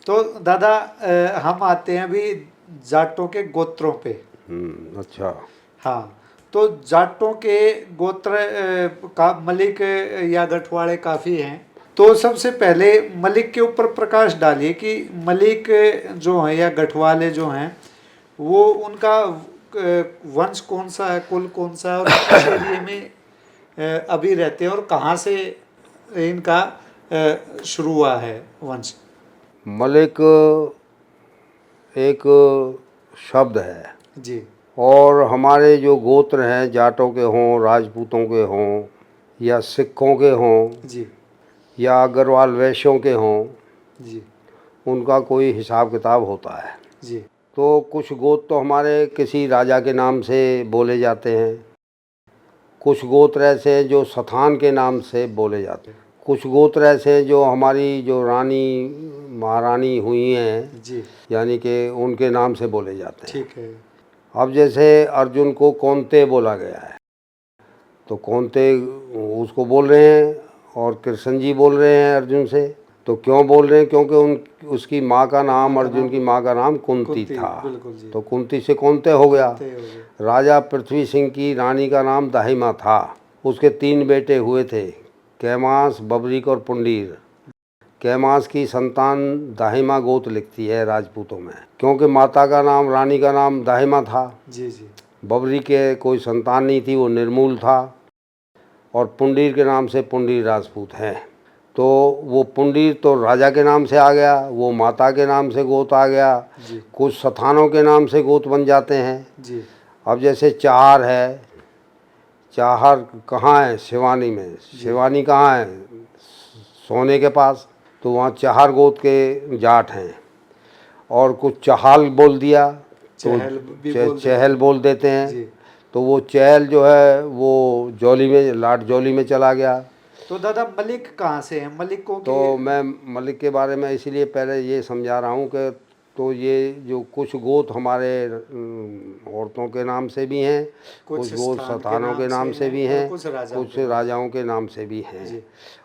तो दादा हम आते हैं अभी जाटों के गोत्रों पे। अच्छा। हाँ, तो जाटों के गोत्र का मलिक या गठवाड़े काफ़ी हैं। तो सबसे पहले मलिक के ऊपर प्रकाश डालिए कि मलिक जो हैं या गठवाले जो हैं वो उनका वंश कौन सा है, कुल कौन सा है, और किस एरिया में अभी रहते हैं, और कहाँ से इनका शुरू हुआ है वंश। मलिक एक शब्द है, जी और हमारे जो गोत्र हैं, जाटों के हों, राजपूतों के हों, या सिखों के हों, जी या अग्रवाल वैश्यों के हों, जी उनका कोई हिसाब किताब होता है। जी तो कुछ गोत्र तो हमारे किसी राजा के नाम से बोले जाते हैं, कुछ गोत्र ऐसे हैं जो स्थान के नाम से बोले जाते हैं, कुछ गोत्र ऐसे हैं जो हमारी जो रानी महारानी हुई हैं, जी, यानी कि उनके नाम से बोले जाते हैं। ठीक है। अब जैसे अर्जुन को कौन्ते बोला गया है, तो कौन्ते उसको बोल रहे हैं, और कृष्ण जी बोल रहे हैं अर्जुन से। तो क्यों बोल रहे हैं? क्योंकि उसकी माँ का नाम, अर्जुन की माँ का नाम कुंती था, बिल्कुल जी। तो कुंती से कौन्ते हो गया। हो गए। राजा पृथ्वी सिंह की रानी का नाम दाहिमा था, उसके 3 बेटे हुए थे, कैमास, बबरीक और पुंडीर। कैमास की संतान दाहिमा गोत्र लिखती है राजपूतों में, क्योंकि माता का नाम, रानी का नाम दाहिमा था। जी जी। बबरी के कोई संतान नहीं थी, वो निर्मूल था। और पुंडीर के नाम से पुंडीर राजपूत हैं। तो वो पुंडीर तो राजा के नाम से आ गया, वो माता के नाम से गोत आ गया। जी कुछ स्थानों के नाम से गोत बन जाते हैं। जी अब जैसे चाहर है, चाहर कहाँ है? शिवानी में। शिवानी कहाँ है? सोने के पास। तो वहाँ चाहर गोत के जाट हैं। और कुछ चहाल बोल दिया तो चहल भी बोल देते चहल हैं। बोल देते हैं। जी। तो वो चहल जो है वो जौली में, लाट जौली में चला गया। तो दादा मलिक कहाँ से हैं, मलिकों तो के। मैं मलिक के बारे में इसीलिए पहले ये समझा रहा हूँ कि तो ये जो कुछ गोत हमारे औरतों के नाम से भी हैं, कुछ गोत स्थानों के नाम से भी हैं, कुछ राजाओं के नाम से भी हैं, जी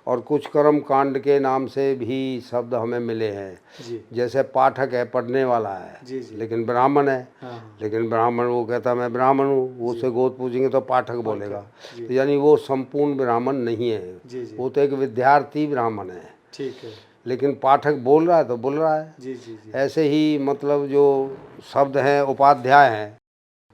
और कुछ कर्म कांड के नाम से भी शब्द हमें मिले हैं। जी जैसे पाठक है, पढ़ने वाला है, जी जी। लेकिन ब्राह्मण है। हाँ लेकिन ब्राह्मण वो कहता मैं ब्राह्मण हूँ, वो जी। उससे गोत पूछेंगे तो पाठक बोलेगा। जी तो यानी वो संपूर्ण ब्राह्मण नहीं है, जी जी। वो तो एक विद्यार्थी ब्राह्मण है। ठीक है। लेकिन पाठक बोल रहा है तो बोल रहा है। जी जी जी। ऐसे ही मतलब जो शब्द हैं, उपाध्याय हैं।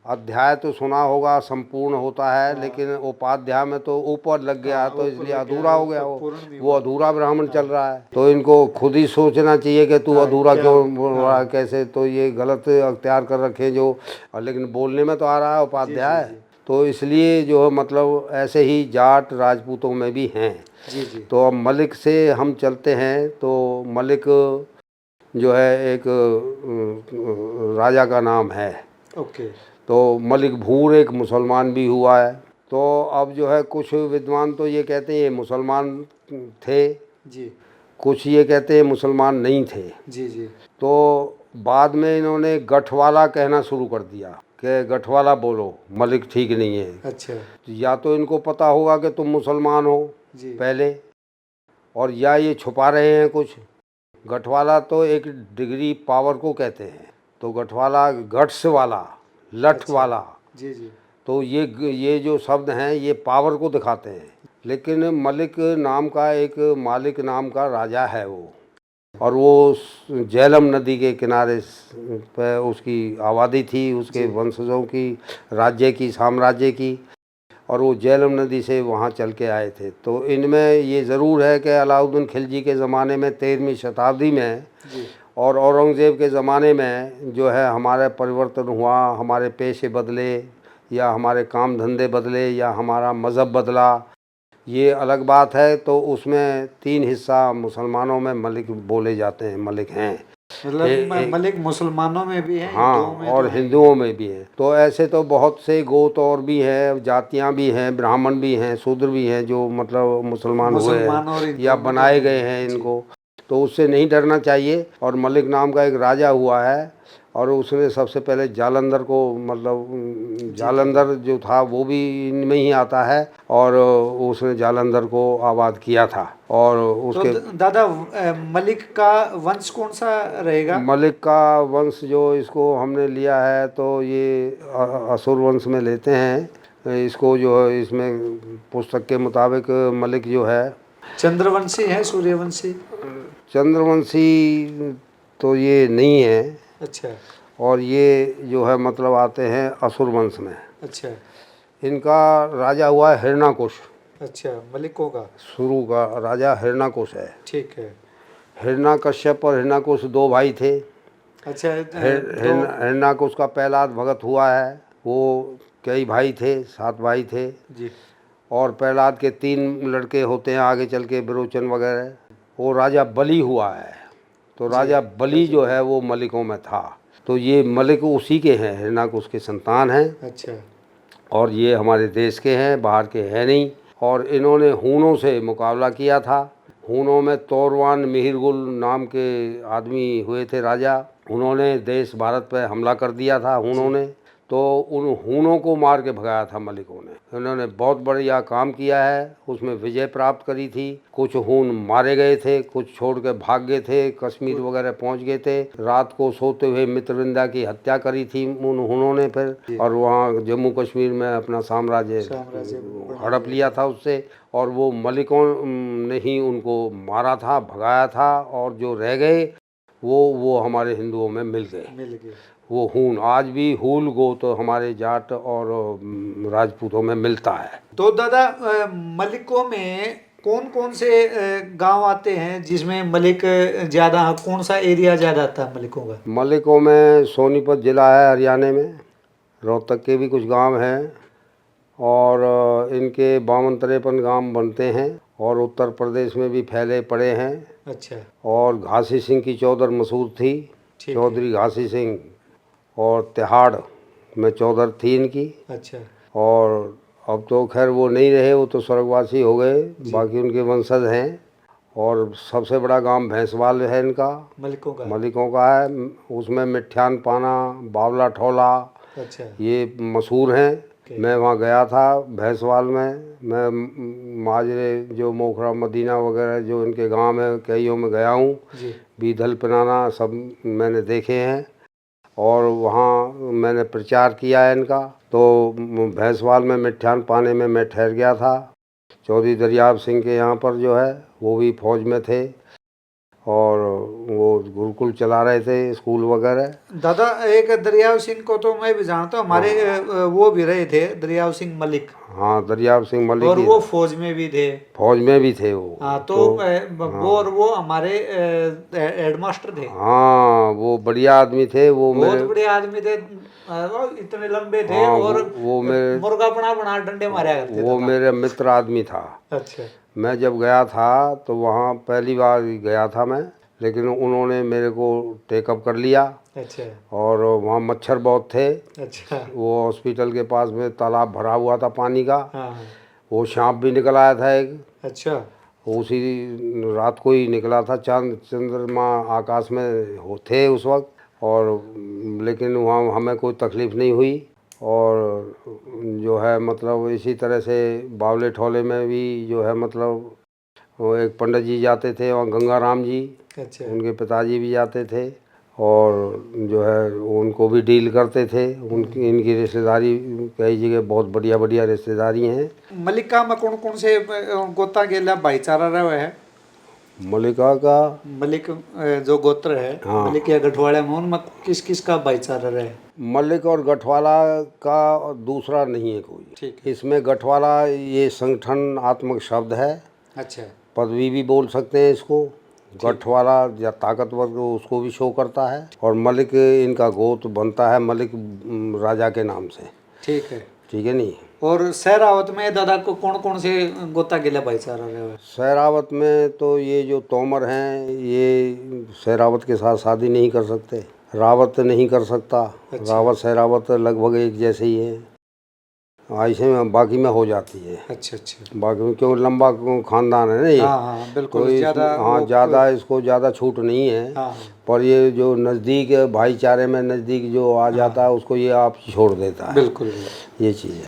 अध्याय तो सुना होगा संपूर्ण होता है, हाँ। लेकिन उपाध्याय में तो ऊपर लग गया, हाँ, तो ऊपर इसलिए लग गया, अधूरा हो वो गया। तो वो पूर्ण नहीं वो हुआ। अधूरा ब्राह्मण चल हाँ रहा है। तो इनको खुद ही सोचना चाहिए कि तू हाँ, अधूरा क्या। क्यों बोल रहा है, हाँ कैसे। तो ये गलत अख्तियार कर रखे जो, और लेकिन बोलने में तो आ रहा है जी जी उपाध्याय। जी तो इसलिए जो है मतलब ऐसे ही जाट राजपूतों में भी हैं। जी जी। तो अब मलिक से हम चलते हैं। तो मलिक जो है एक राजा का नाम है। ओके। तो मलिक भूर एक मुसलमान भी हुआ है। तो अब जो है कुछ विद्वान तो ये कहते हैं ये मुसलमान थे, जी कुछ ये कहते हैं मुसलमान नहीं थे। जी जी तो बाद में इन्होंने गठवाला कहना शुरू कर दिया कि गठवाला बोलो, मलिक ठीक नहीं है। अच्छा। या तो इनको पता होगा कि तुम मुसलमान हो जी पहले, और या ये छुपा रहे हैं कुछ। गठवाला तो एक डिग्री पावर को कहते हैं। तो गठवाला गट्स वाला, लठ अच्छा। वाला। जी जी तो ये जो शब्द हैं ये पावर को दिखाते हैं। लेकिन मलिक नाम का एक मालिक नाम का राजा है वो, और वो झेलम नदी के किनारे पे उसकी आबादी थी, उसके जी वंशजों की, राज्य की, साम्राज्य की। और वो झेलम नदी से वहाँ चल के आए थे। तो इनमें ये ज़रूर है कि अलाउद्दीन खिलजी के ज़माने में 13वीं शताब्दी में जी और औरंगज़ेब के ज़माने में जो है हमारा परिवर्तन हुआ, हमारे पेशे बदले, या हमारे काम धंधे बदले, या हमारा मज़हब बदला, ये अलग बात है। तो उसमें 3 हिस्सा मुसलमानों में मलिक बोले जाते हैं, मलिक हैं। मतलब मलिक मुसलमानों में भी हैं, हाँ, हिंदुओं में और तो हैं ही। हिंदुओं में भी हैं। तो ऐसे तो बहुत से गोत और भी हैं, जातियाँ भी हैं, ब्राह्मण भी हैं, शूद्र भी हैं, जो मतलब मुसलमान हुए मुसलमान और हैं या हिंदुओं में बनाए दोनों गए हैं हैं जी। इनको। तो उससे नहीं डरना चाहिए। और मलिक नाम का एक राजा हुआ है, और उसने सबसे पहले जालंधर को मतलब जालंधर जो था वो भी इनमें ही आता है और उसने जालंधर को आबाद किया था। और तो उसके दादा मलिक का वंश कौन सा रहेगा? मलिक का वंश जो इसको हमने लिया है तो ये असुर वंश में लेते हैं इसको, जो है इसमें पुस्तक के मुताबिक मलिक जो है चंद्रवंशी है, सूर्यवंशी? चंद्रवंशी तो ये नहीं है। अच्छा और ये जो है मतलब आते हैं असुर वंश में। अच्छा इनका राजा हुआ है हिरण्यकुश। अच्छा, मलिकों का? शुरू का राजा हिरण्यकुश है। ठीक है। हिरण्यकश्यप और हिरण्यकुश दो भाई थे। अच्छा दो। हिरण्यकुश का प्रहलाद भगत हुआ है। वो कई भाई थे, 7 भाई थे। जी। और प्रहलाद के 3 लड़के होते हैं आगे चल के, विरोचन वगैरह। वो राजा बलि हुआ है। तो राजा बलि जो है वो मलिकों में था। तो ये मलिक उसी के हैं, हिरण्यकुश के संतान हैं। अच्छा और ये हमारे देश के हैं, बाहर के हैं नहीं। और इन्होंने हूणों से मुकाबला किया था। हूणों में तोरवान मिहिरगुल नाम के आदमी हुए थे राजा। उन्होंने देश भारत पर हमला कर दिया था हूणों ने। तो उन हूणों को मार के भगाया था मलिकों ने। उन्होंने बहुत बढ़िया काम किया है, उसमें विजय प्राप्त करी थी। कुछ हूण मारे गए थे, कुछ छोड़ के भाग गए थे, कश्मीर वगैरह पहुंच गए थे। रात को सोते हुए मित्रविंदा की हत्या करी थी उन हूणों ने फिर, और वहाँ जम्मू कश्मीर में अपना साम्राज्य हड़प लिया था उससे। और वो मलिकों ने ही उनको मारा था, भगाया था। और जो रह गए वो हमारे हिंदुओं में मिल गए। वो हूण आज भी हूल गो तो हमारे जाट और राजपूतों में मिलता है। तो दादा मलिकों में कौन कौन से गांव आते हैं जिसमें मलिक ज्यादा, कौन सा एरिया ज्यादा आता है मलिकों का? मलिकों में सोनीपत ज़िला है हरियाणा में, रोहतक के भी कुछ गांव हैं। और इनके 52-53 गांव बनते हैं। और उत्तर प्रदेश में भी फैले पड़े हैं। अच्छा। और घासी सिंह की चौधर मशहूर थी, चौधरी घासी सिंह। और तिहाड़ में चौधर थी इनकी। अच्छा। और अब तो खैर वो नहीं रहे, वो तो स्वर्गवासी हो गए, बाकी उनके वंशज हैं। और सबसे बड़ा गांव भैंसवाल है इनका, मलिकों का है। उसमें मिठ्यान पाना, बावला ठोला, अच्छा, ये मशहूर हैं। मैं वहाँ गया था भैंसवाल में। मैं माजरे जो मोखरा मदीना वगैरह जो इनके गांव में कईयों में गया हूँ। बीधल पिनाना सब मैंने देखे हैं। और वहाँ मैंने प्रचार किया है इनका। तो भैंसवाल में मिठ्यान पाने में मैं ठहर गया था। चौधरी दरियाब सिंह के यहाँ पर जो है वो भी फौज में थे। और वो गुरुकुल चला रहे थे, स्कूल वगैरह। दादा एक दरियाव सिंह को तो मैं भी जानता हूँ, हमारे वो भी रहे थे दरियाव सिंह मलिक। हाँ, दरियाब सिंह मलिक, और वो फौज में भी थे। फौज में भी थे वो। हाँ तो वो हमारे हेडमास्टर थे। हाँ, वो बढ़िया आदमी थे, वो बहुत बढ़िया आदमी थे। वो इतने लंबे थे। और वो मेरे मुर्गा बना डंडे मारा करते थे। वो मेरे मित्र आदमी था। अच्छा। मैं जब गया था तो वहाँ पहली बार गया था मैं, लेकिन उन्होंने मेरे को टेकअप कर लिया। अच्छा। और वहाँ मच्छर बहुत थे। अच्छा। वो हॉस्पिटल के पास में तालाब भरा हुआ था पानी का। हाँ। वो सांप भी निकल आया था एक। अच्छा। उसी रात को ही निकला था। चांद चंद्रमा आकाश में थे उस वक्त। और लेकिन वहाँ हमें कोई तकलीफ़ नहीं हुई। और जो है मतलब इसी तरह से बावले ठोले में भी जो है मतलब वो एक पंडित जी जाते थे वहाँ, गंगाराम जी। अच्छा। उनके पिताजी भी जाते थे। और जो है उनको भी डील करते थे। उनकी इनकी रिश्तेदारी कई जगह बहुत बढ़िया बढ़िया रिश्तेदारी हैं। मलिका में कौन कौन से गोता गेला भाईचारा रहा है? मलिका का मलिक जो गोत्र है, हाँ, मलिक या गठवाड़ा में, उनमें किस किस का भाईचारा रहा है? मलिक और गठवाला का दूसरा नहीं है कोई। ठीक है। इसमें गठवाला ये संगठनात्मक शब्द है। अच्छा। पदवी भी बोल सकते हैं इसको। गठवाला या ताकतवर को उसको भी शो करता है। और मलिक इनका गोत्र बनता है मलिक राजा के नाम से। ठीक है। ठीक है नहीं। और सहरावत में दादा को कौन कौन से गोता गेला भाईचारा रहा है? सहरावत में तो ये जो तोमर हैं ये सहरावत के साथ शादी नहीं कर सकते। रावत नहीं कर सकता। अच्छा। रावत सहरावत लगभग एक जैसे ही है। ऐसे में बाकी में हो जाती है। अच्छा अच्छा। बाकी में क्यों लंबा खानदान है ना ये। हाँ हाँ बिल्कुल, कोई ज़्यादा हाँ ज़्यादा इसको ज़्यादा छूट नहीं है। हाँ पर ये जो नज़दीक भाईचारे में नज़दीक जो आ जाता है उसको ये आप छोड़ देता है। बिल्कुल। ये चीज़ है।